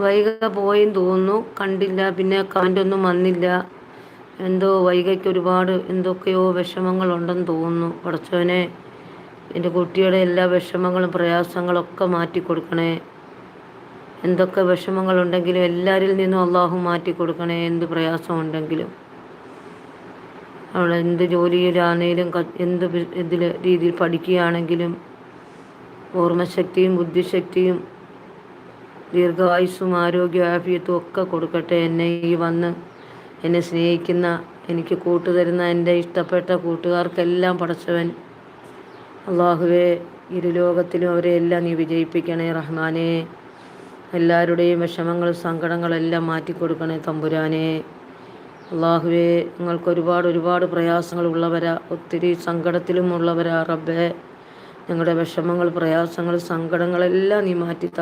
വൈഗ പോയെന്ന് തോന്നുന്നു, കണ്ടില്ല. പിന്നെ കമൻ്റൊന്നും വന്നില്ല. എന്തോ വൈഗയ്ക്ക് ഒരുപാട് എന്തൊക്കെയോ വിഷമങ്ങളുണ്ടെന്ന് തോന്നുന്നു. പടച്ചവനെ, എൻ്റെ കുട്ടിയുടെ എല്ലാ വിഷമങ്ങളും പ്രയാസങ്ങളൊക്കെ മാറ്റിക്കൊടുക്കണേ. എന്തൊക്കെ വിഷമങ്ങളുണ്ടെങ്കിലും എല്ലാവരിൽ നിന്നും അള്ളാഹു മാറ്റിക്കൊടുക്കണേ. എന്ത് പ്രയാസമുണ്ടെങ്കിലും അവൾ എന്ത് ജോലിയിലാണേലും എന്ത് രീതിയിൽ പഠിക്കുകയാണെങ്കിലും ഓർമ്മശക്തിയും ബുദ്ധിശക്തിയും ദീർഘായുസ്സും ആരോഗ്യ ആഫിയത്തും ഒക്കെ കൊടുക്കട്ടെ. എന്നെ സ്നേഹിക്കുന്ന, എനിക്ക് കൂട്ടുതരുന്ന എൻ്റെ ഇഷ്ടപ്പെട്ട കൂട്ടുകാർക്കെല്ലാം പടച്ചവൻ അള്ളാഹുവേ ഇരുലോകത്തിലും അവരെ എല്ലാം നീ വിജയിപ്പിക്കണേ റഹ്മാനേ. എല്ലാവരുടെയും വിഷമങ്ങളും സങ്കടങ്ങളെല്ലാം മാറ്റിക്കൊടുക്കണേ തമ്പുരാനെ. അള്ളാഹുവേ, നിങ്ങൾക്ക് ഒരുപാട് പ്രയാസങ്ങളുള്ളവരാ, ഒത്തിരി സങ്കടത്തിലും ഉള്ളവരാ റബ്ബേ. ഞങ്ങളുടെ വിഷമങ്ങൾ, പ്രയാസങ്ങൾ, സങ്കടങ്ങളെല്ലാം നീ മാറ്റി